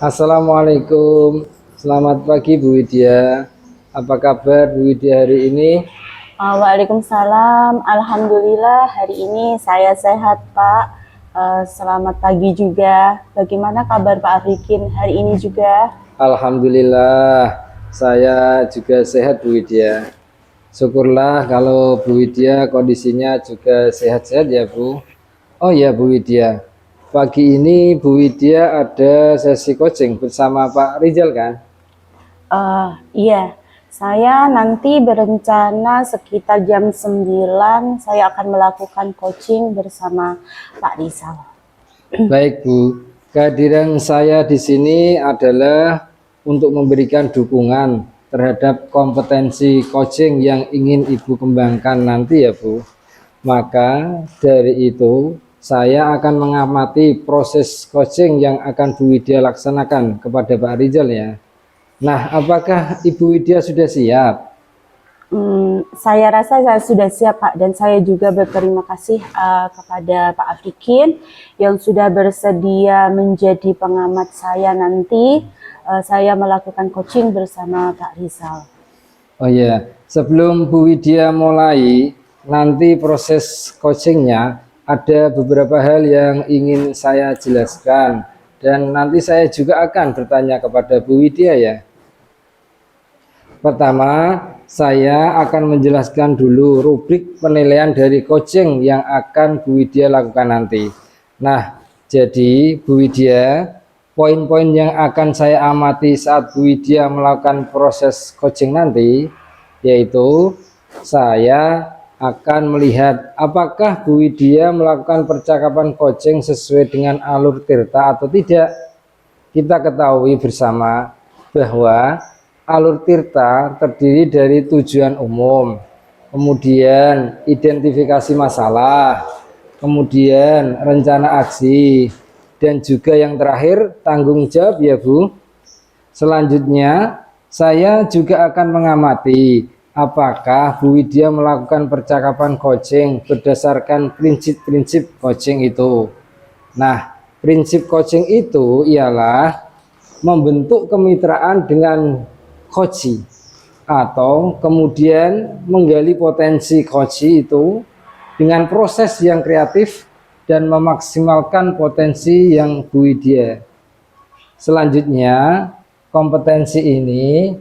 Assalamualaikum, selamat pagi Bu Widya. Apa kabar Bu Widya hari ini? Waalaikumsalam. Alhamdulillah hari ini saya sehat, Pak. Selamat pagi juga. Bagaimana kabar Pak Afrikin hari ini juga? Alhamdulillah, saya juga sehat Bu Widya. Syukurlah kalau Bu Widya kondisinya juga sehat-sehat ya Bu. Oh ya Bu Widya, pagi ini Bu Widya ada sesi coaching bersama Pak Rizal kan? Iya, saya nanti berencana sekitar jam 9 saya akan melakukan coaching bersama Pak Rizal. Baik Bu, kehadiran saya di sini adalah untuk memberikan dukungan terhadap kompetensi coaching yang ingin Ibu kembangkan nanti ya Bu. Maka dari itu saya akan mengamati proses coaching yang akan Bu Widya laksanakan kepada Pak Rizal ya. Nah, apakah Ibu Widya sudah siap? Saya rasa saya sudah siap Pak, dan saya juga berterima kasih kepada Pak Afrikin yang sudah bersedia menjadi pengamat saya nanti. Saya melakukan coaching bersama Pak Rizal. Oh ya, sebelum Bu Widya mulai nanti proses coachingnya, ada beberapa hal yang ingin saya jelaskan dan nanti saya juga akan bertanya kepada Bu Widya ya. Pertama, saya akan menjelaskan dulu rubrik penilaian dari coaching yang akan Bu Widya lakukan nanti. Nah, jadi Bu Widya, poin-poin yang akan saya amati saat Bu Widya melakukan proses coaching nanti, yaitu saya akan melihat apakah Bu Widya melakukan percakapan coaching sesuai dengan alur tirta atau tidak. Kita ketahui bersama bahwa alur tirta terdiri dari tujuan umum, kemudian identifikasi masalah, kemudian rencana aksi, dan juga yang terakhir tanggung jawab ya Bu. Selanjutnya saya juga akan mengamati apakah Bu Widya melakukan percakapan coaching berdasarkan prinsip-prinsip coaching itu. Nah, prinsip coaching itu ialah membentuk kemitraan dengan coach atau kemudian menggali potensi coach itu dengan proses yang kreatif dan memaksimalkan potensi yang Bu Widya. Selanjutnya, kompetensi ini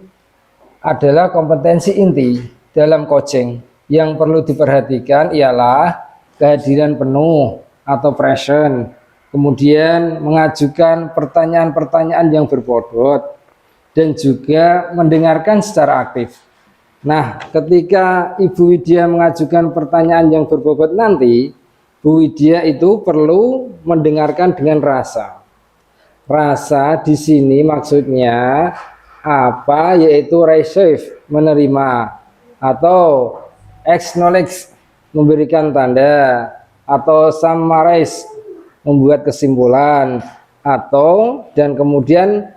adalah kompetensi inti dalam coaching. Yang perlu diperhatikan ialah kehadiran penuh atau present, kemudian mengajukan pertanyaan-pertanyaan yang berbobot, dan juga mendengarkan secara aktif. Nah, ketika Ibu Widya mengajukan pertanyaan yang berbobot nanti, Bu Widya itu perlu mendengarkan dengan rasa. Rasa di sini maksudnya apa? Yaitu receive, menerima, atau acknowledge, memberikan tanda, atau summarize, membuat kesimpulan, atau dan kemudian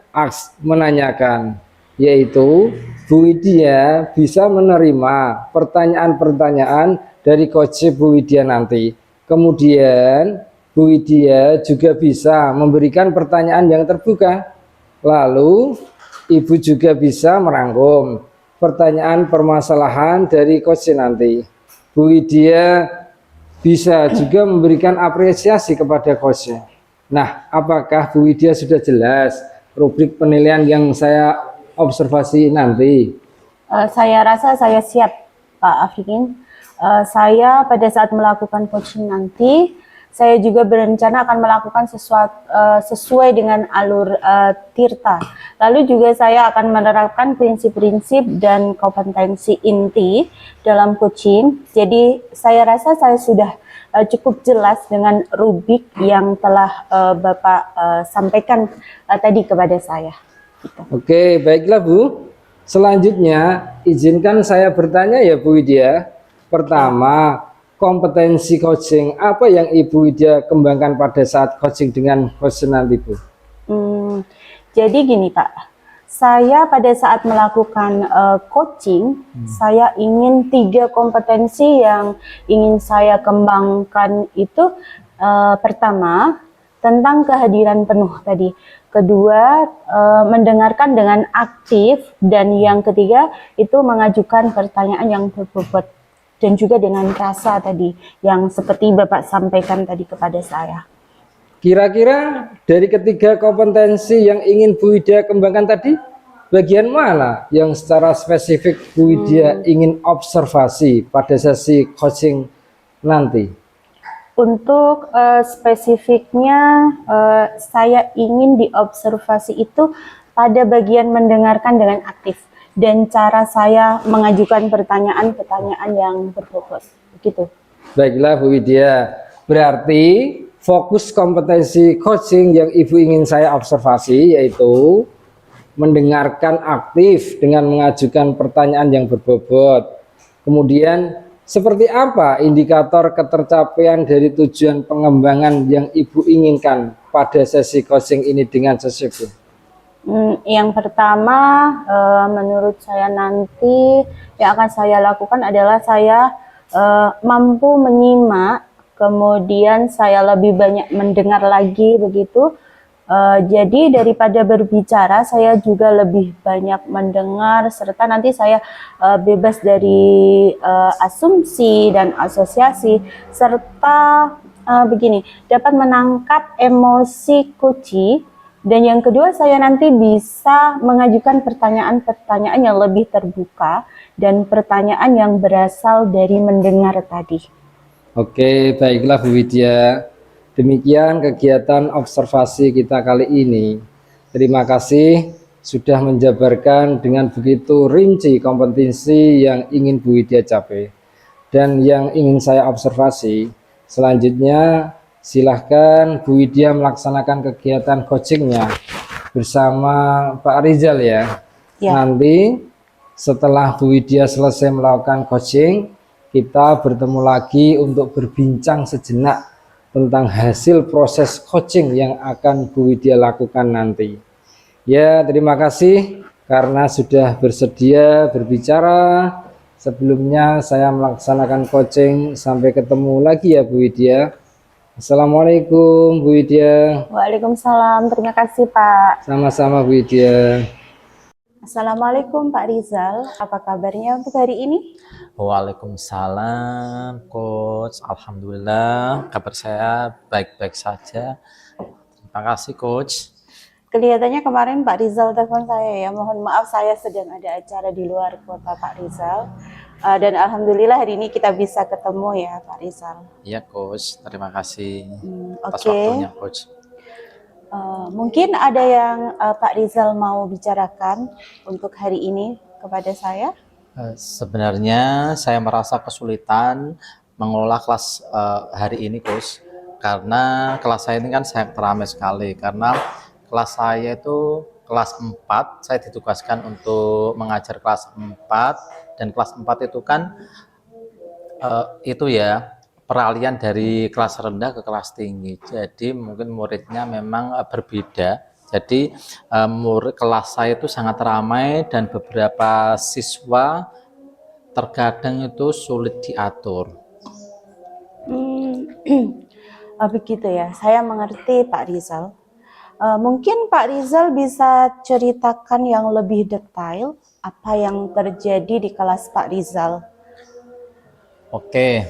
menanyakan, yaitu Bu Widya bisa menerima pertanyaan-pertanyaan dari coach Bu Widya nanti. Kemudian Bu Widya juga bisa memberikan pertanyaan yang terbuka. Lalu Ibu juga bisa merangkum pertanyaan permasalahan dari coach nanti. Bu Widya bisa juga memberikan apresiasi kepada coach. Nah, apakah Bu Widya sudah jelas rubrik penilaian yang saya observasi nanti? Saya rasa saya siap, Pak Afrikin. Saya pada saat melakukan coaching nanti, saya juga berencana akan melakukan sesuai dengan alur tirta. Lalu juga saya akan menerapkan prinsip-prinsip dan kompetensi inti dalam coaching. Jadi saya rasa saya sudah cukup jelas dengan rubrik yang telah Bapak sampaikan tadi kepada saya. Gitu. Oke, baiklah Bu. Selanjutnya, izinkan saya bertanya ya Bu Widya. Pertama, kompetensi coaching apa yang Ibu Widya kembangkan pada saat coaching dengan coach nanti Bu? Jadi gini Pak, saya pada saat melakukan coaching, saya ingin 3 kompetensi yang ingin saya kembangkan itu. Pertama, tentang kehadiran penuh tadi. Kedua, mendengarkan dengan aktif, dan yang ketiga itu mengajukan pertanyaan yang berbobot dan juga dengan rasa tadi yang seperti Bapak sampaikan tadi kepada saya. Kira-kira dari ketiga kompetensi yang ingin Bu Widya kembangkan tadi, bagian mana yang secara spesifik Bu Widya ingin observasi pada sesi coaching nanti? Untuk spesifiknya, saya ingin diobservasi itu pada bagian mendengarkan dengan aktif dan cara saya mengajukan pertanyaan-pertanyaan yang berbobot. Begitu. Baiklah Bu Widya, berarti fokus kompetensi coaching yang Ibu ingin saya observasi yaitu mendengarkan aktif dengan mengajukan pertanyaan yang berbobot. Kemudian seperti apa indikator ketercapaian dari tujuan pengembangan yang Ibu inginkan pada sesi coaching ini dengan sesungguhnya? Yang pertama, menurut saya nanti yang akan saya lakukan adalah saya mampu menyimak, kemudian saya lebih banyak mendengar lagi begitu. Jadi daripada berbicara, saya juga lebih banyak mendengar, serta nanti saya bebas dari asumsi dan asosiasi, serta begini, dapat menangkap emosi coach. Dan yang kedua, saya nanti bisa mengajukan pertanyaan-pertanyaan yang lebih terbuka dan pertanyaan yang berasal dari mendengar tadi. Oke, baiklah Bu Widya. Demikian kegiatan observasi kita kali ini. Terima kasih sudah menjabarkan dengan begitu rinci kompetensi yang ingin Bu Widya capai. Dan yang ingin saya observasi, selanjutnya silahkan Bu Widya melaksanakan kegiatan coachingnya bersama Pak Rizal ya. Nanti setelah Bu Widya selesai melakukan coaching, kita bertemu lagi untuk berbincang sejenak tentang hasil proses coaching yang akan Bu Widya lakukan nanti. Ya, terima kasih karena sudah bersedia berbicara. Sebelumnya saya melaksanakan coaching. Sampai ketemu lagi ya Bu Widya. Assalamualaikum Bu Widya. Waalaikumsalam, terima kasih Pak. Sama-sama Bu Widya. Assalamualaikum Pak Rizal, apa kabarnya untuk hari ini? Waalaikumsalam Coach, Alhamdulillah kabar saya baik-baik saja. Terima kasih Coach. Kelihatannya kemarin Pak Rizal telepon saya ya, mohon maaf saya sedang ada acara di luar kota Pak Rizal. Dan Alhamdulillah hari ini kita bisa ketemu ya Pak Rizal. Iya Coach, terima kasih atas Oke. waktunya Coach. Mungkin ada yang Pak Rizal mau bicarakan untuk hari ini kepada saya? Sebenarnya saya merasa kesulitan mengelola kelas hari ini Coach, karena kelas saya ini kan sangat ramai sekali, karena kelas saya itu kelas 4, saya ditugaskan untuk mengajar kelas 4, dan kelas 4 itu kan itu ya peralihan dari kelas rendah ke kelas tinggi, jadi mungkin muridnya memang berbeda. Jadi murid kelas saya itu sangat ramai dan beberapa siswa terkadang itu sulit diatur. Begitu ya, saya mengerti Pak Rizal. Mungkin Pak Rizal bisa ceritakan yang lebih detail apa yang terjadi di kelas Pak Rizal. Oke,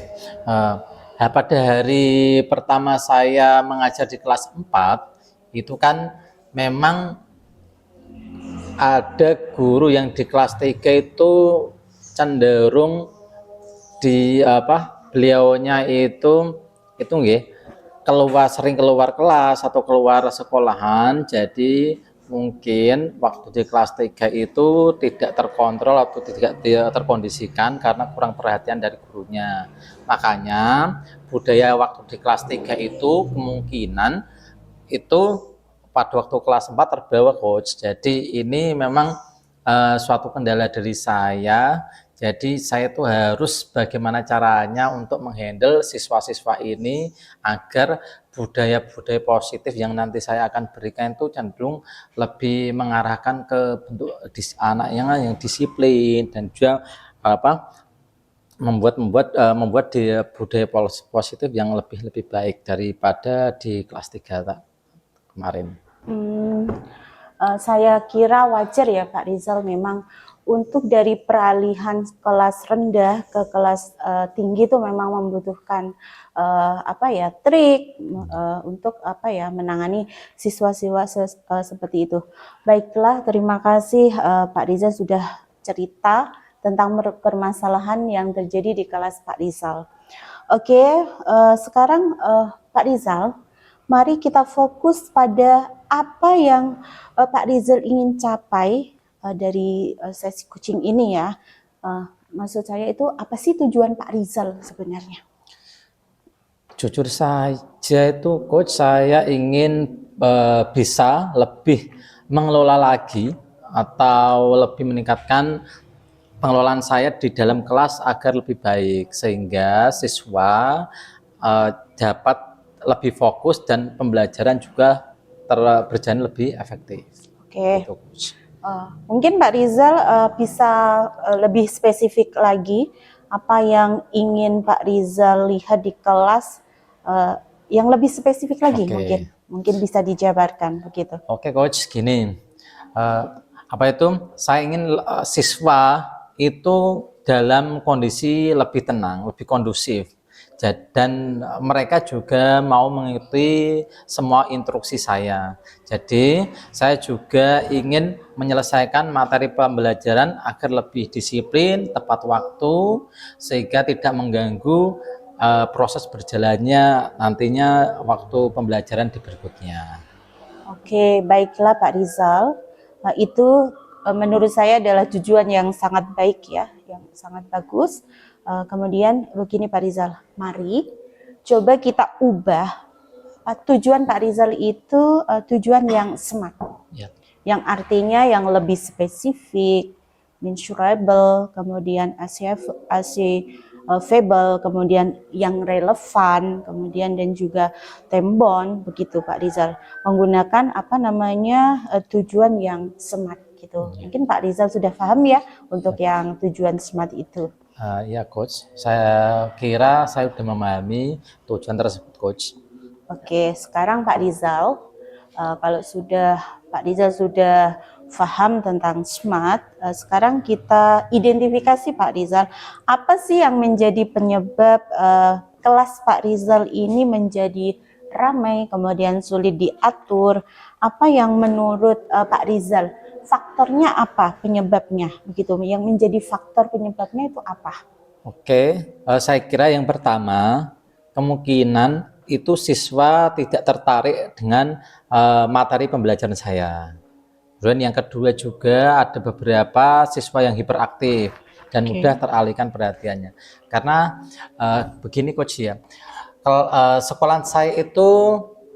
pada hari pertama saya mengajar di kelas 4, itu kan memang ada guru yang di kelas 3 itu cenderung di beliaunya itu nggih sering keluar kelas atau keluar sekolahan, jadi mungkin waktu di kelas 3 itu tidak terkontrol atau tidak terkondisikan karena kurang perhatian dari gurunya. Makanya budaya waktu di kelas 3 itu kemungkinan itu pada waktu kelas 4 terbawa Coach. Jadi ini memang suatu kendala dari saya. Jadi saya tuh harus bagaimana caranya untuk menghandle siswa-siswa ini agar budaya-budaya positif yang nanti saya akan berikan itu cenderung lebih mengarahkan ke bentuk anak yang disiplin dan juga membuat dia budaya positif yang lebih baik daripada di kelas 3 kemarin. Hmm, saya kira wajar ya Pak Rizal, memang untuk dari peralihan kelas rendah ke kelas tinggi itu memang membutuhkan trik untuk menangani siswa-siswa seperti itu. Baiklah, terima kasih Pak Rizal sudah cerita tentang permasalahan yang terjadi di kelas Pak Rizal. Oke, sekarang Pak Rizal, mari kita fokus pada apa yang Pak Rizal ingin capai dari sesi coaching ini ya. Maksud saya itu apa sih tujuan Pak Rizal sebenarnya? Jujur saja itu coach, saya ingin bisa lebih mengelola lagi atau lebih meningkatkan pengelolaan saya di dalam kelas agar lebih baik sehingga siswa dapat lebih fokus dan pembelajaran juga berjalan lebih efektif. Oke. Gitu, coach. Mungkin Pak Rizal bisa lebih spesifik lagi apa yang ingin Pak Rizal lihat di kelas yang lebih spesifik lagi. Oke. mungkin bisa dijabarkan begitu. Oke coach, gini, saya ingin siswa itu dalam kondisi lebih tenang, lebih kondusif, dan mereka juga mau mengikuti semua instruksi saya. Jadi saya juga ingin menyelesaikan materi pembelajaran agar lebih disiplin, tepat waktu, sehingga tidak mengganggu proses berjalannya nantinya waktu pembelajaran di berikutnya. Oke, baiklah Pak Rizal. Itu menurut saya adalah tujuan yang sangat baik ya, yang sangat bagus. Kemudian begini Pak Rizal, mari coba kita ubah tujuan Pak Rizal itu tujuan yang smart. Ya. Yang artinya yang lebih spesifik, measurable, kemudian achievable, kemudian yang relevan, kemudian dan juga tembon, begitu Pak Rizal. Menggunakan tujuan yang smart gitu. Mungkin Pak Rizal sudah paham ya untuk yang tujuan smart itu. Ya coach, saya kira saya sudah memahami tujuan tersebut coach. Oke, sekarang Pak Rizal, kalau Pak Rizal sudah paham tentang SMART, sekarang kita identifikasi Pak Rizal, apa sih yang menjadi penyebab kelas Pak Rizal ini menjadi ramai, kemudian sulit diatur, apa yang menurut Pak Rizal, faktornya apa penyebabnya, begitu? Yang menjadi faktor penyebabnya itu apa? Oke, saya kira yang pertama, kemungkinan itu siswa tidak tertarik dengan materi pembelajaran saya. Kemudian yang kedua juga ada beberapa siswa yang hiperaktif dan mudah teralihkan perhatiannya. Karena begini coach ya, sekolah saya itu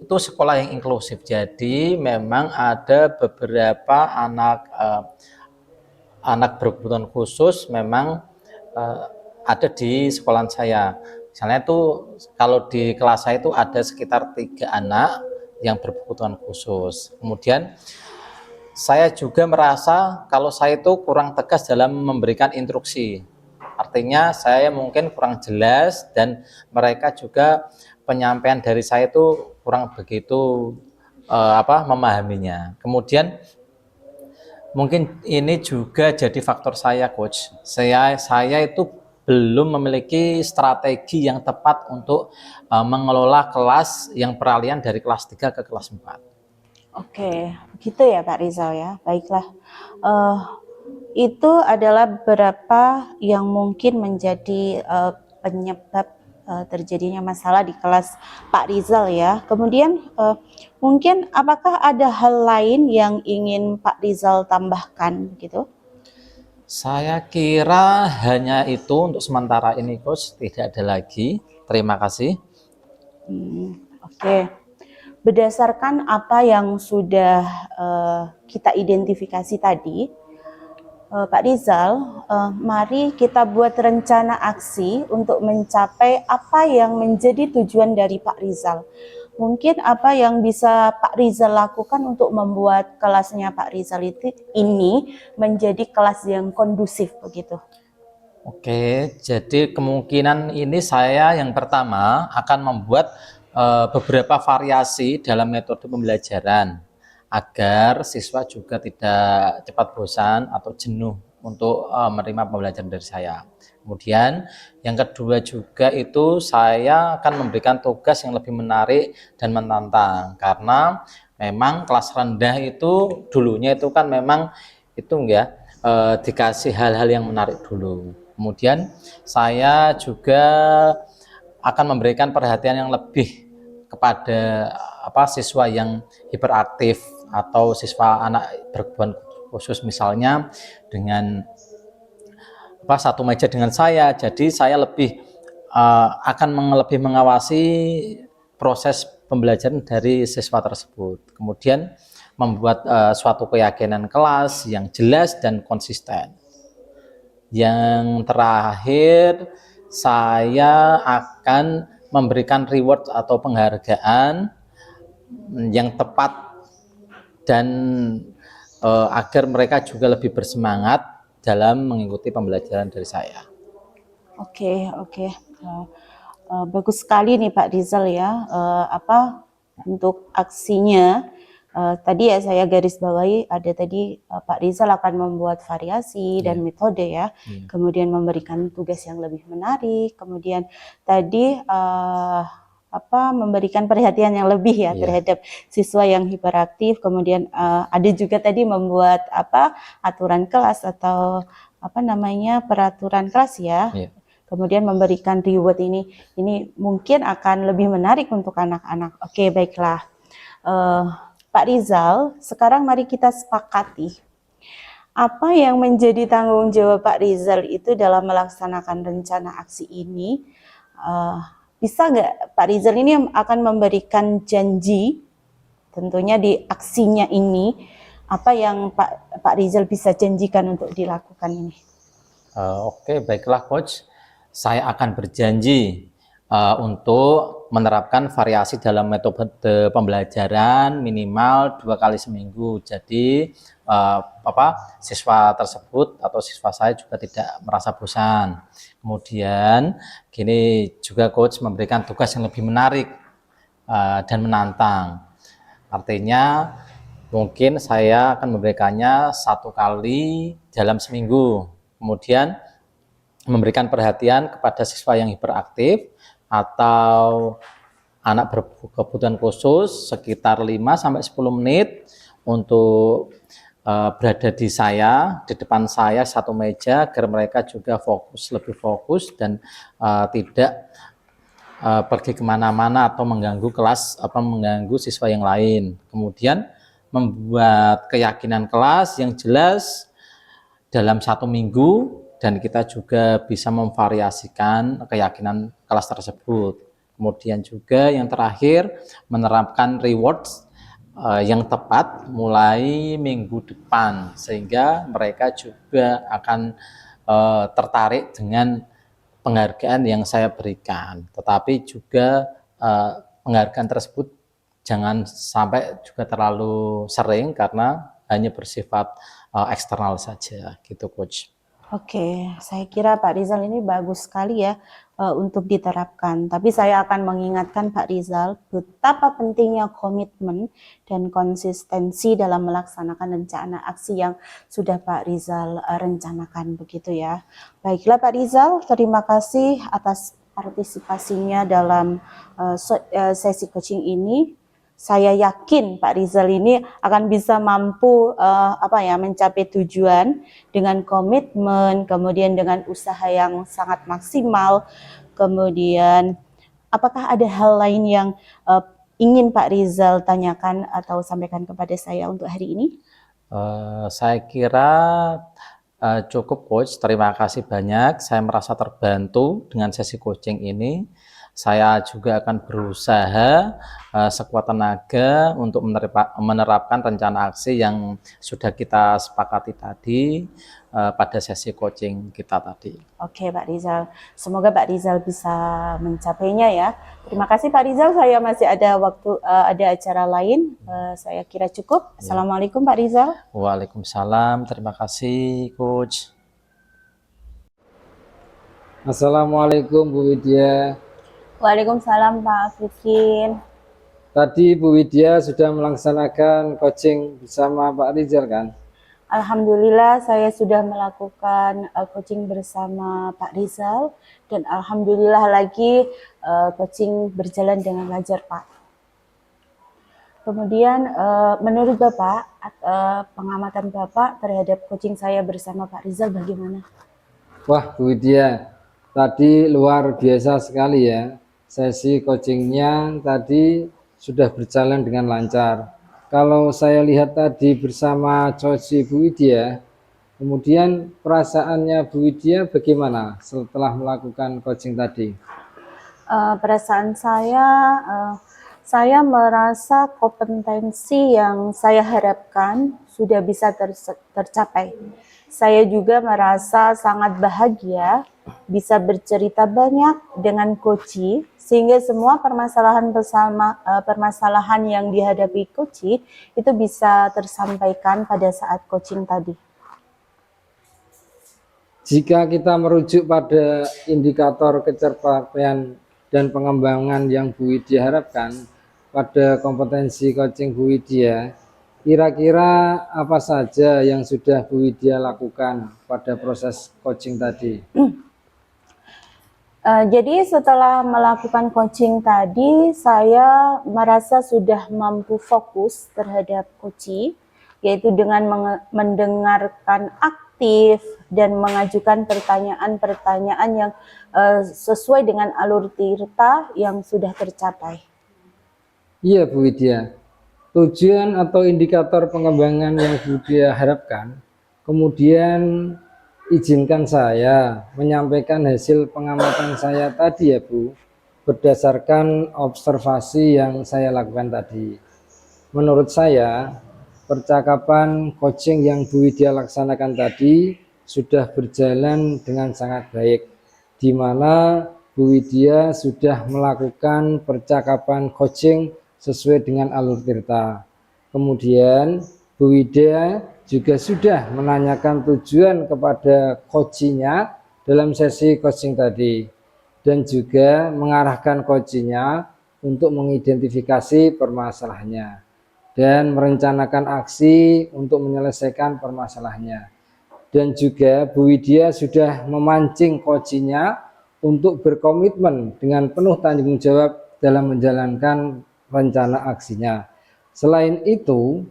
sekolah yang inklusif. Jadi memang ada beberapa anak berkebutuhan khusus memang ada di sekolah saya. Misalnya itu kalau di kelas saya itu ada sekitar 3 anak yang berkebutuhan khusus. Kemudian saya juga merasa kalau saya itu kurang tegas dalam memberikan instruksi. Artinya saya mungkin kurang jelas dan mereka juga penyampaian dari saya itu kurang begitu memahaminya. Kemudian mungkin ini juga jadi faktor saya coach. Saya itu belum memiliki strategi yang tepat untuk mengelola kelas yang peralihan dari kelas 3 ke kelas 4. Oke, begitu ya Pak Rizal ya. Baiklah. Itu adalah beberapa yang mungkin menjadi penyebab terjadinya masalah di kelas Pak Rizal ya. Kemudian mungkin apakah ada hal lain yang ingin Pak Rizal tambahkan gitu? Saya kira hanya itu untuk sementara ini coach, tidak ada lagi. Terima kasih. Oke. Berdasarkan apa yang sudah kita identifikasi tadi, Pak Rizal, mari kita buat rencana aksi untuk mencapai apa yang menjadi tujuan dari Pak Rizal. Mungkin apa yang bisa Pak Rizal lakukan untuk membuat kelasnya Pak Rizal ini menjadi kelas yang kondusif begitu. Oke, jadi kemungkinan ini saya yang pertama akan membuat beberapa variasi dalam metode pembelajaran agar siswa juga tidak cepat bosan atau jenuh untuk menerima pembelajaran dari saya. Kemudian yang kedua juga itu saya akan memberikan tugas yang lebih menarik dan menantang karena memang kelas rendah itu dulunya itu kan memang itu enggak dikasih hal-hal yang menarik dulu. Kemudian saya juga akan memberikan perhatian yang lebih kepada siswa yang hiperaktif atau siswa anak berkebutuhan khusus misalnya dengan satu meja dengan saya. Jadi saya lebih akan lebih mengawasi proses pembelajaran dari siswa tersebut. Kemudian membuat suatu keyakinan kelas yang jelas dan konsisten. Yang terakhir, saya akan memberikan reward atau penghargaan yang tepat dan agar mereka juga lebih bersemangat dalam mengikuti pembelajaran dari saya. Oke, oke. Bagus sekali nih Pak Rizal ya. Untuk aksinya tadi ya saya garis bawahi ada tadi Pak Rizal akan membuat variasi dan metode ya. Kemudian memberikan tugas yang lebih menarik. Kemudian tadi memberikan perhatian yang lebih ya terhadap siswa yang hiperaktif. Kemudian ada juga tadi membuat aturan kelas atau peraturan kelas ya. Kemudian memberikan reward ini mungkin akan lebih menarik untuk anak-anak. Oke, baiklah. Pak Rizal, sekarang mari kita sepakati apa yang menjadi tanggung jawab Pak Rizal itu dalam melaksanakan rencana aksi ini. Bisa nggak Pak Rizal ini akan memberikan janji tentunya di aksinya ini, apa yang Pak Rizal bisa janjikan untuk dilakukan ini? Oke, baiklah Coach. Saya akan berjanji untuk menerapkan variasi dalam metode pembelajaran minimal 2 kali seminggu. Jadi siswa tersebut atau siswa saya juga tidak merasa bosan. Kemudian gini juga Coach memberikan tugas yang lebih menarik dan menantang. Artinya mungkin saya akan memberikannya 1 kali dalam seminggu. Kemudian memberikan perhatian kepada siswa yang hiperaktif atau anak berkebutuhan khusus sekitar 5-10 menit untuk berada di depan saya satu meja agar mereka juga lebih fokus dan tidak pergi kemana-mana atau mengganggu kelas mengganggu siswa yang lain. Kemudian membuat keyakinan kelas yang jelas dalam 1 minggu dan kita juga bisa memvariasikan keyakinan kelas tersebut. Kemudian juga yang terakhir menerapkan rewards yang tepat mulai minggu depan sehingga mereka juga akan tertarik dengan penghargaan yang saya berikan. Tetapi juga penghargaan tersebut jangan sampai juga terlalu sering karena hanya bersifat eksternal saja gitu Coach. Oke, saya kira Pak Rizal ini bagus sekali ya untuk diterapkan. Tapi saya akan mengingatkan Pak Rizal betapa pentingnya komitmen dan konsistensi dalam melaksanakan rencana aksi yang sudah Pak Rizal rencanakan begitu ya. Baiklah Pak Rizal, terima kasih atas partisipasinya dalam sesi coaching ini. Saya yakin Pak Rizal ini akan bisa mampu mencapai tujuan dengan komitmen, kemudian dengan usaha yang sangat maksimal. Kemudian apakah ada hal lain yang ingin Pak Rizal tanyakan atau sampaikan kepada saya untuk hari ini? Saya kira cukup Coach, terima kasih banyak. Saya merasa terbantu dengan sesi coaching ini. Saya juga akan berusaha sekuat tenaga untuk menerapkan rencana aksi yang sudah kita sepakati tadi pada sesi coaching kita tadi. Oke Pak Rizal, semoga Pak Rizal bisa mencapainya ya. Terima kasih Pak Rizal, saya masih ada ada acara lain, saya kira cukup. Assalamualaikum Pak Rizal. Waalaikumsalam, terima kasih Coach. Assalamualaikum Bu Widya. Waalaikumsalam Pak Afrikin. Tadi Bu Widya sudah melaksanakan coaching bersama Pak Rizal kan? Alhamdulillah saya sudah melakukan coaching bersama Pak Rizal dan alhamdulillah lagi coaching berjalan dengan lancar Pak. Kemudian menurut Bapak pengamatan Bapak terhadap coaching saya bersama Pak Rizal bagaimana? Wah Bu Widya, tadi luar biasa sekali ya. Sesi coachingnya tadi sudah berjalan dengan lancar. Kalau saya lihat tadi bersama coach Bu Widya, kemudian perasaannya Bu Widya bagaimana setelah melakukan coaching tadi? Perasaan saya merasa kompetensi yang saya harapkan sudah bisa tercapai. Saya juga merasa sangat bahagia bisa bercerita banyak dengan Koci, sehingga semua permasalahan yang dihadapi Koci itu bisa tersampaikan pada saat coaching tadi. Jika kita merujuk pada indikator kecerdasan dan pengembangan yang Bu Widya harapkan pada kompetensi coaching Bu Widya, kira-kira apa saja yang sudah Bu Widya lakukan pada proses coaching tadi? Jadi setelah melakukan coaching tadi, saya merasa sudah mampu fokus terhadap Koci, yaitu dengan mendengarkan aktif dan mengajukan pertanyaan-pertanyaan yang sesuai dengan alur tirta yang sudah tercapai. Iya Bu Widya, tujuan atau indikator pengembangan yang Bu Widya harapkan, kemudian izinkan saya menyampaikan hasil pengamatan saya tadi ya Bu, berdasarkan observasi yang saya lakukan tadi. Menurut saya, percakapan coaching yang Bu Widya laksanakan tadi sudah berjalan dengan sangat baik, di mana Bu Widya sudah melakukan percakapan coaching sesuai dengan alur tirta. Kemudian Bu Widya juga sudah menanyakan tujuan kepada coachingnya dalam sesi coaching tadi, dan juga mengarahkan coachingnya untuk mengidentifikasi permasalahannya dan merencanakan aksi untuk menyelesaikan permasalahannya. Dan juga Bu Widya sudah memancing coachingnya untuk berkomitmen dengan penuh tanggung jawab dalam menjalankan rencana aksinya. Selain itu,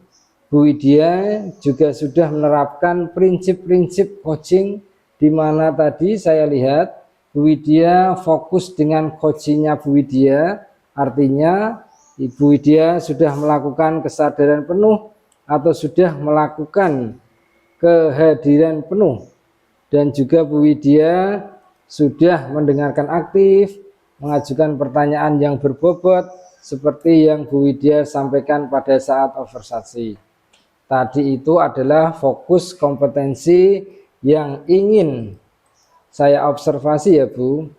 Bu Widya juga sudah menerapkan prinsip-prinsip coaching, di mana tadi saya lihat Bu Widya fokus dengan coachingnya Bu Widya, artinya Ibu Widya sudah melakukan kesadaran penuh atau sudah melakukan kehadiran penuh, dan juga Bu Widya sudah mendengarkan aktif, mengajukan pertanyaan yang berbobot seperti yang Bu Widya sampaikan pada saat observasi. Tadi itu adalah fokus kompetensi yang ingin saya observasi ya Bu.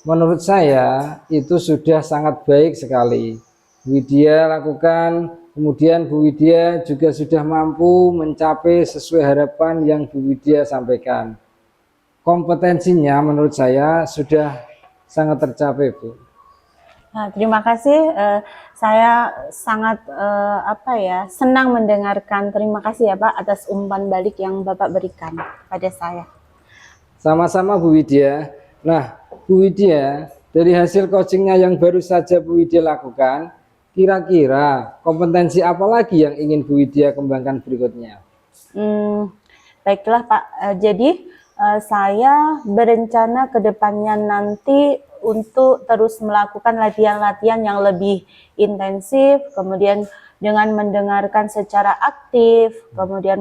Menurut saya itu sudah sangat baik sekali Bu Widya lakukan. Kemudian Bu Widya juga sudah mampu mencapai sesuai harapan yang Bu Widya sampaikan. Kompetensinya menurut saya sudah sangat tercapai Bu. Nah, terima kasih. Saya sangat senang mendengarkan. Terima kasih ya Pak atas umpan balik yang Bapak berikan pada saya. Sama-sama Bu Widya. Nah Bu Widya, dari hasil coachingnya yang baru saja Bu Widya lakukan, kira-kira kompetensi apa lagi yang ingin Bu Widya kembangkan berikutnya? Baiklah Pak, jadi saya berencana ke depannya nanti untuk terus melakukan latihan-latihan yang lebih intensif, kemudian dengan mendengarkan secara aktif, kemudian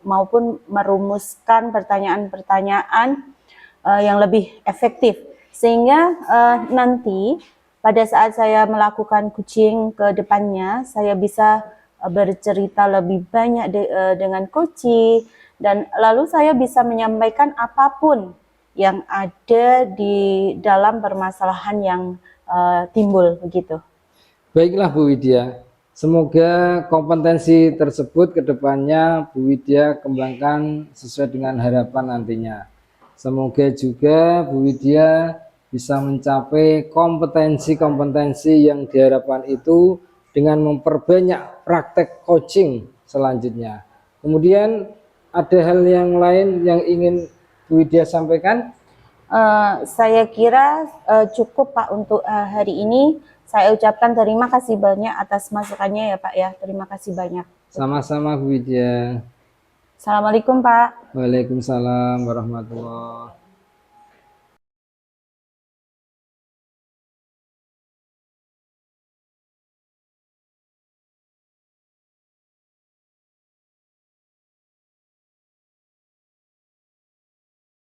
maupun merumuskan pertanyaan-pertanyaan yang lebih efektif, sehingga nanti pada saat saya melakukan coaching ke depannya, saya bisa bercerita lebih banyak dengan coaching, dan lalu saya bisa menyampaikan apapun yang ada di dalam permasalahan yang timbul begitu. Baiklah Bu Widya, semoga kompetensi tersebut ke depannya Bu Widya kembangkan sesuai dengan harapan nantinya. Semoga juga Bu Widya bisa mencapai kompetensi-kompetensi yang diharapkan itu dengan memperbanyak praktek coaching selanjutnya. Kemudian ada hal yang lain yang ingin Bu Widya sampaikan? Saya kira cukup Pak untuk hari ini. Saya ucapkan terima kasih banyak atas masukannya ya Pak ya. Terima kasih banyak. Sama-sama Bu Widya. Assalamualaikum Pak. Waalaikumsalam warahmatullahi